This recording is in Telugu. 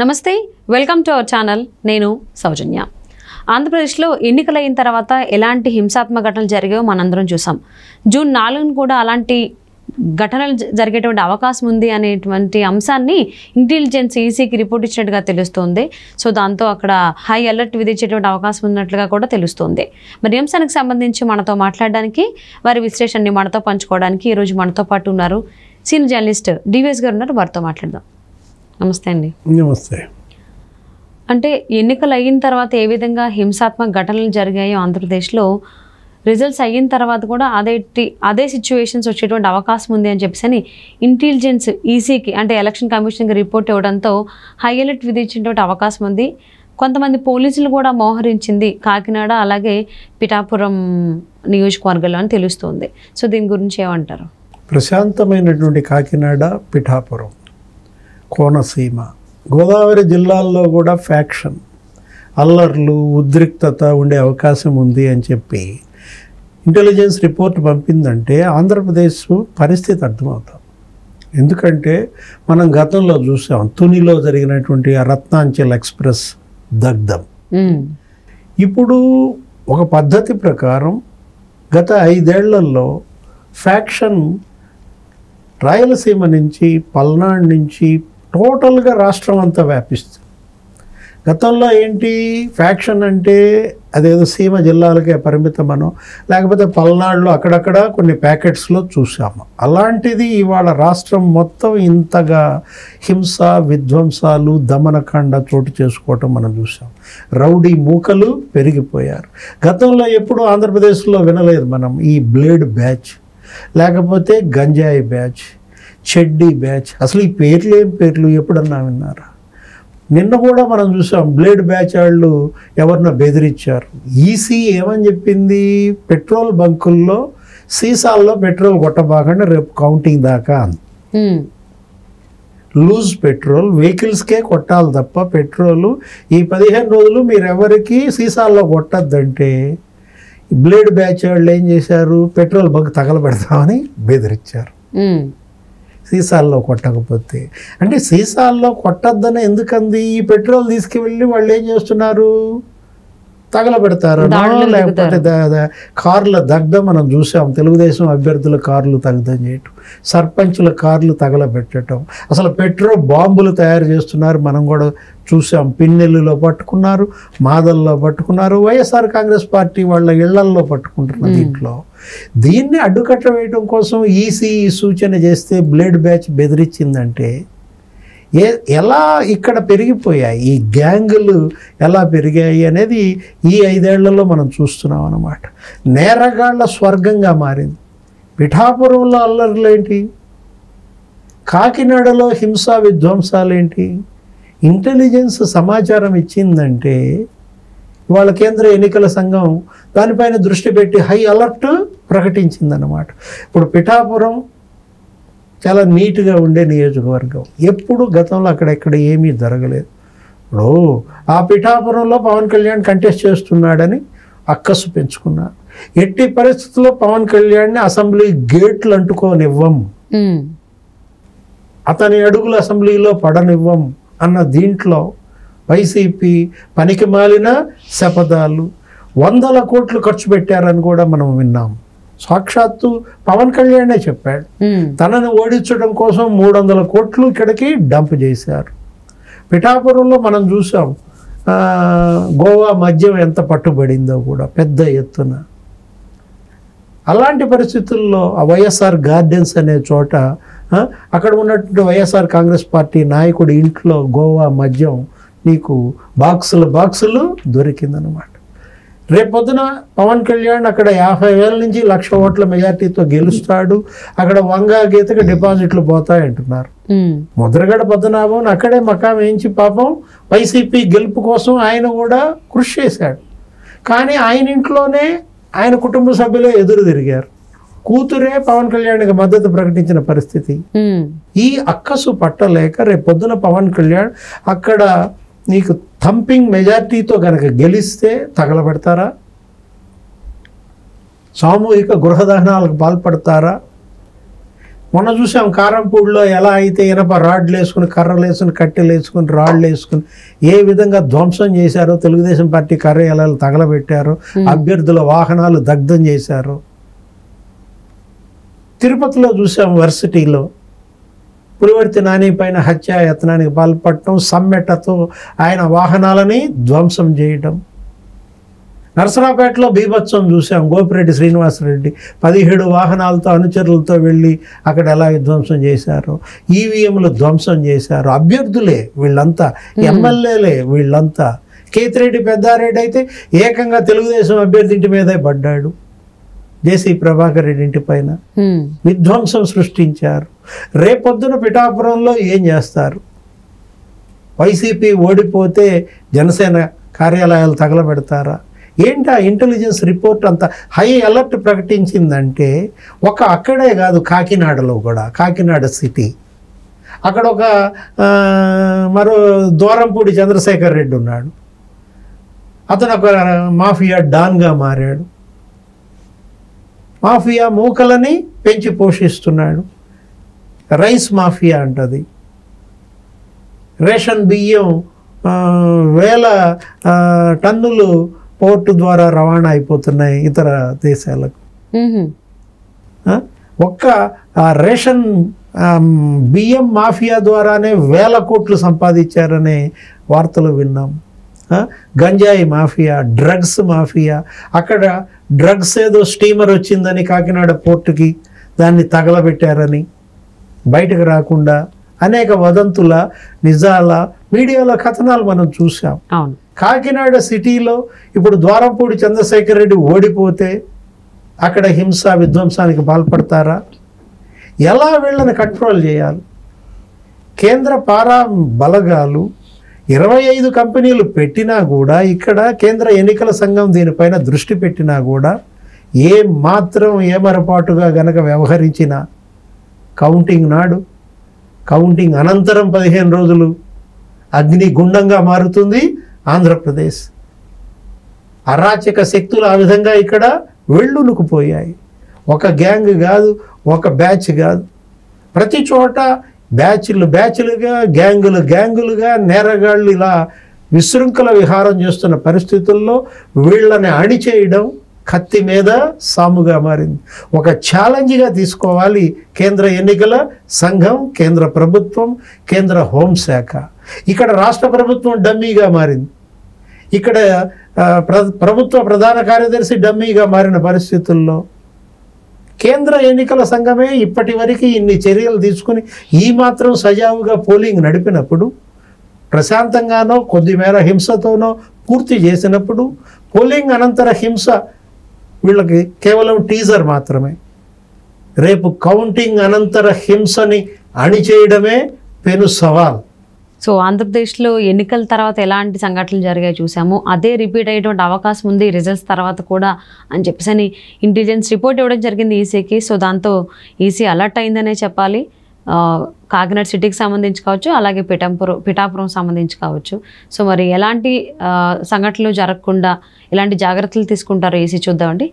నమస్తే, వెల్కమ్ టు అవర్ ఛానల్. నేను సౌజన్య. ఆంధ్రప్రదేశ్లో ఎన్నికలు అయిన తర్వాత ఎలాంటి హింసాత్మక ఘటనలు జరిగాయో మనందరం చూసాం. జూన్ 4న కూడా అలాంటి ఘటనలు జరిగేటువంటి అవకాశం ఉంది అనేటువంటి అంశాన్ని ఇంటెలిజెన్స్ ఈసీకి రిపోర్ట్ ఇచ్చినట్టుగా తెలుస్తోంది. సో దాంతో అక్కడ హై అలర్ట్ విధించేటువంటి అవకాశం ఉన్నట్లుగా కూడా తెలుస్తోంది. మరి అంశానికి సంబంధించి మనతో మాట్లాడడానికి, వారి విశ్లేషణని మనతో పంచుకోవడానికి ఈరోజు మనతో పాటు ఉన్నారు సీనియర్ జర్నలిస్ట్ డివిఎస్ గారు ఉన్నారు. వారితో మాట్లాడదాం. నమస్తే అండి. నమస్తే. అంటే ఎన్నికలు అయిన తర్వాత ఏ విధంగా హింసాత్మక ఘటనలు జరిగాయో ఆంధ్రప్రదేశ్లో, రిజల్ట్స్ అయిన తర్వాత కూడా అదే సిచ్యువేషన్స్ వచ్చేటువంటి అవకాశం ఉంది అని చెప్పేసి ఇంటెలిజెన్స్ ఈసీకి అంటే ఎలక్షన్ కమిషన్కి రిపోర్ట్ ఇవ్వడంతో హై అలర్ట్ విధించేటువంటి అవకాశం ఉంది. కొంతమంది పోలీసులు కూడా మోహరించింది కాకినాడ అలాగే పిఠాపురం నియోజకవర్గాల్లో అని తెలుస్తుంది. సో దీని గురించి ఏమంటారు? ప్రశాంతమైనటువంటి కాకినాడ, పిఠాపురం, కోనసీమ, గోదావరి జిల్లాల్లో కూడా ఫ్యాక్షన్, అల్లర్లు, ఉద్రిక్తత ఉండే అవకాశం ఉంది అని చెప్పి ఇంటెలిజెన్స్ రిపోర్ట్ పంపిందంటే ఆంధ్రప్రదేశ్ పరిస్థితి అర్థమవుతాం. ఎందుకంటే మనం గతంలో చూసాం, తునిలో జరిగినటువంటి ఆ రత్నాంచల్ ఎక్స్ప్రెస్ దగ్ధం. ఇప్పుడు ఒక పద్ధతి ప్రకారం గత 5 ఏళ్లలో ఫ్యాక్షన్ రాయలసీమ నుంచి, పల్నాడు నుంచి టోటల్గా రాష్ట్రం అంతా వ్యాపిస్తుంది. గతంలో ఏంటి, ఫ్యాక్షన్ అంటే అదేదో సీమ జిల్లాలకే పరిమితమనో లేకపోతే పల్నాడులో అక్కడక్కడ కొన్ని ప్యాకెట్స్లో చూసాము. అలాంటిది ఇవాళ రాష్ట్రం మొత్తం ఇంతగా హింస, విధ్వంసాలు, దమనకాండ చోటు చేసుకోవటం మనం చూసాం. రౌడీ మూకలు పెరిగిపోయారు. గతంలో ఎప్పుడు ఆంధ్రప్రదేశ్లో వినలేదు మనం ఈ బ్లేడ్ బ్యాచ్, లేకపోతే గంజాయి బ్యాచ్, చెడ్డీ బ్యాచ్. అసలు ఈ పేర్లు ఏం పేర్లు ఎప్పుడన్నా విన్నారా? నిన్న కూడా మనం చూసాం, బ్లేడ్ బ్యాచ్ వాళ్ళు ఎవరినో బెదిరించారు. ఈసీ ఏమని చెప్పింది, పెట్రోల్ బంకుల్లో సీసాల్లో పెట్రోల్ కొట్టబాకండి రేపు కౌంటింగ్ దాకా అంది. లూజ్ పెట్రోల్ వెహికల్స్కే కొట్టాలి తప్ప పెట్రోలు ఈ 15 రోజులు మీరు ఎవరికి సీసాల్లో కొట్టద్దంటే బ్లేడ్ బ్యాచ్ వాళ్ళు ఏం చేశారు, పెట్రోల్ బంక్ తగలబెడతామని బెదిరించారు. సీసాల్లో కొట్టకపోతే అంటే సీసాల్లో కొట్టద్దని ఎందుకంది, ఈ పెట్రోల్ తీసుకువెళ్ళి వాళ్ళు ఏం చేస్తున్నారు, తగలబెడతారు. లేకపోతే కార్ల దగ్ధం మనం చూసాం. తెలుగుదేశం అభ్యర్థుల కార్లు దగ్ధం చేయటం, సర్పంచుల కార్లు తగలబెట్టడం, అసలు పెట్రోల్ బాంబులు తయారు చేస్తున్నారు మనం కూడా చూసాం. పిన్నెల్లులో పట్టుకున్నారు, మాదల్లో పట్టుకున్నారు, వైఎస్ఆర్ కాంగ్రెస్ పార్టీ వాళ్ళ ఇళ్లల్లో పట్టుకుంటున్నారు. దీన్ని అడ్డుకట్ట వేయడం కోసం ఈసీ సూచన చేస్తే బ్లేడ్ బ్యాచ్ బెదిరించిందంటే ఎలా ఇక్కడ పెరిగిపోయాయి, ఈ గ్యాంగులు ఎలా పెరిగాయి అనేది ఈ 5 ఏళ్లలో మనం చూస్తున్నాం అన్నమాట. నేరగాళ్ల స్వర్గంగా మారింది. పిఠాపురంలో అల్లర్లేంటి, కాకినాడలో హింసా విధ్వంసాలేంటి. ఇంటెలిజెన్స్ సమాచారం ఇచ్చిందంటే వాళ్ళ కేంద్ర ఎన్నికల సంఘం దానిపైన దృష్టి పెట్టి హై అలర్ట్ ప్రకటించిందన్నమాట. ఇప్పుడు పిఠాపురం చాలా నీట్గా ఉండే నియోజకవర్గం. ఎప్పుడు గతంలో అక్కడెక్కడ ఏమీ జరగలేదు. ఇప్పుడు ఆ పిఠాపురంలో పవన్ కళ్యాణ్ కంటెస్ట్ చేస్తున్నాడని అక్కసు పెంచుకున్నారు. ఎట్టి పరిస్థితుల్లో పవన్ కళ్యాణ్ని అసెంబ్లీ గేట్లు అంటుకోనివ్వం, అతని అడుగులు అసెంబ్లీలో పడనివ్వం అన్న దీంట్లో వైసీపీ పనికి మాలిన శపథాలు, 100 కోట్లు ఖర్చు పెట్టారని కూడా మనం విన్నాం. సాక్షాత్తు పవన్ కళ్యాణే చెప్పాడు, తనని ఓడించడం కోసం 300 కోట్లు ఇక్కడికి డంప్ చేశారు. పిఠాపురంలో మనం చూసాం, గోవా మద్యం ఎంత పట్టుబడిందో కూడా పెద్ద ఎత్తున. అలాంటి పరిస్థితుల్లో ఆ వైఎస్ఆర్ గార్డెన్స్ అనే చోట అక్కడ ఉన్నటువంటి వైఎస్ఆర్ కాంగ్రెస్ పార్టీ నాయకుడి ఇంట్లో గోవా మద్యం నీకు బాక్సులు దొరికిందనమాట. రేపొద్దున పవన్ కళ్యాణ్ అక్కడ 50,000 నుంచి 1,00,000 ఓట్ల మెజార్టీతో గెలుస్తాడు. అక్కడ వంగా గీతకు డిపాజిట్లు పోతాయంటున్నారు. ముద్రగడ పద్మనాభం అక్కడే మకాం వేయించి పాపం వైసీపీ గెలుపు కోసం ఆయన కూడా కృషి చేశాడు. కానీ ఆయన ఇంట్లోనే ఆయన కుటుంబ సభ్యులే ఎదురు తిరిగారు. కూతురే పవన్ కళ్యాణ్కి మద్దతు ప్రకటించిన పరిస్థితి. ఈ అక్కసు పట్టలేక రేపొద్దున పవన్ కళ్యాణ్ అక్కడ నీకు థంపింగ్ మెజార్టీతో కనుక గెలిస్తే తగలబెడతారా, సామూహిక గృహదహనాలకు పాల్పడతారా, మొన్న చూసాం కారంపూడిలో ఎలా అయితే ఇనప రాడ్లు వేసుకుని, కర్రలు వేసుకుని, కట్టెలు వేసుకుని, రాళ్ళు వేసుకుని ఏ విధంగా ధ్వంసం చేశారో, తెలుగుదేశం పార్టీ కార్యాలయాలు తగలబెట్టారో, అభ్యర్థుల వాహనాలు దగ్ధం చేశారు. తిరుపతిలో చూసాం వర్సిటీలో పులివర్తి నాని పైన హత్యాయత్నానికి పాల్పడటం, సమ్మెటతో ఆయన వాహనాలని ధ్వంసం చేయటం. నరసరావుపేటలో బీభత్సం చూసాం. గోపిరెడ్డి శ్రీనివాసరెడ్డి 17 వాహనాలతో అనుచరులతో వెళ్ళి అక్కడ ఎలా విధ్వంసం చేశారు. ఈవీఎంలు ధ్వంసం చేశారు. అభ్యర్థులే వీళ్ళంతా, ఎమ్మెల్యేలే వీళ్ళంతా. కేతిరెడ్డి పెద్దారెడ్డి అయితే ఏకంగా తెలుగుదేశం అభ్యర్థి ఇంటి మీదే పడ్డాడు. జేసీ ప్రభాకర్ రెడ్డి ఇంటి పైన విధ్వంసం సృష్టించారు. రేపొద్దున పిఠాపురంలో ఏం చేస్తారు? వైసీపీ ఓడిపోతే జనసేన కార్యాలయాలు తగలబెడతారా? ఏంటి ఆ ఇంటెలిజెన్స్ రిపోర్ట్ అంత హై అలర్ట్ ప్రకటించిందంటే, అక్కడే కాదు, కాకినాడలో కూడా, కాకినాడ సిటీ అక్కడ ఒక మరో దూరంపూడి చంద్రశేఖర్ రెడ్డి ఉన్నాడు. అతను ఒక మాఫియా డాన్గా మారాడు. మాఫియా మూకలని పెంచి పోషిస్తున్నాడు. రైస్ మాఫియా అంటది. రేషన్ బియ్యం వేల టన్నులు పోర్టు ద్వారా రవాణా అయిపోతున్నాయి ఇతర దేశాలకు. రేషన్ బియ్యం మాఫియా ద్వారానే 1000 కోట్లు సంపాదించారనే వార్తలు విన్నాం. గంజాయి మాఫియా, డ్రగ్స్ మాఫియా. అక్కడ డ్రగ్స్ ఏదో స్టీమర్ వచ్చిందని కాకినాడ పోర్టుకి దాన్ని తగలబెట్టారని బయటకు రాకుండా అనేక వదంతుల, నిజాల, మీడియాలో కథనాలు మనం చూసాం. కాకినాడ సిటీలో ఇప్పుడు ద్వారంపూడి చంద్రశేఖర్ రెడ్డి ఓడిపోతే అక్కడ హింస విధ్వంసానికి పాల్పడతారా? ఎలా వీళ్ళని కంట్రోల్ చేయాలి? కేంద్ర పారా బలగాలు 25 కంపెనీలు పెట్టినా కూడా, ఇక్కడ కేంద్ర ఎన్నికల సంఘం దీనిపైన దృష్టి పెట్టినా కూడా ఏ మాత్రం ఏమరపాటుగా గనక వ్యవహరించినా కౌంటింగ్ నాడు, కౌంటింగ్ అనంతరం 15 రోజులు అగ్నిగుండంగా మారుతుంది ఆంధ్రప్రదేశ్. అరాచక శక్తులు ఆ విధంగా ఇక్కడ వెళ్ళునుకుపోయాయి. ఒక గ్యాంగ్ కాదు, ఒక బ్యాచ్ కాదు, ప్రతి చోట బ్యాచ్లుగా, గ్యాంగులుగా నేరగాళ్ళు ఇలా విశృంఖల విహారం చేస్తున్న పరిస్థితుల్లో వీళ్ళని అణిచేయడం కత్తి మీద సాముగా మారింది. ఒక ఛాలెంజ్గా తీసుకోవాలి కేంద్ర ఎన్నికల సంఘం, కేంద్ర ప్రభుత్వం, కేంద్ర హోంశాఖ. ఇక్కడ రాష్ట్ర ప్రభుత్వం డమ్మీగా మారింది. ఇక్కడ ప్రభుత్వ ప్రధాన కార్యదర్శి డమ్మీగా మారిన పరిస్థితుల్లో కేంద్ర ఎన్నికల సంఘమే ఇప్పటి వరకు ఇన్ని చర్యలు తీసుకుని ఈ మాత్రం సజావుగా పోలింగ్ నడిపినప్పుడు, ప్రశాంతంగానో కొద్దిమేర హింసతోనో పూర్తి చేసినప్పుడు, పోలింగ్ అనంతర హింస వీళ్ళకి కేవలం టీజర్ మాత్రమే. రేపు కౌంటింగ్ అనంతర హింసని అణిచేయడమే పెను సవాల్. సో ఆంధ్రప్రదేశ్లో ఎన్నికల తర్వాత ఎలాంటి సంఘటనలు జరిగాయి చూసాము. అదే రిపీట్ అయ్యేటువంటి అవకాశం ఉంది రిజల్ట్స్ తర్వాత కూడా అని చెప్పేసి ఇంటెలిజెన్స్ రిపోర్ట్ ఇవ్వడం జరిగింది ఈసీకి. సో దాంతో ఈసీ అలర్ట్ అయిందనే చెప్పాలి. కాకినాడ సిటీకి సంబంధించి కావచ్చు, అలాగే పిఠాపురం సంబంధించి కావచ్చు. సో మరి ఎలాంటి సంఘటనలు జరగకుండా ఎలాంటి జాగ్రత్తలు తీసుకుంటారో ఈసీ చూద్దామండి.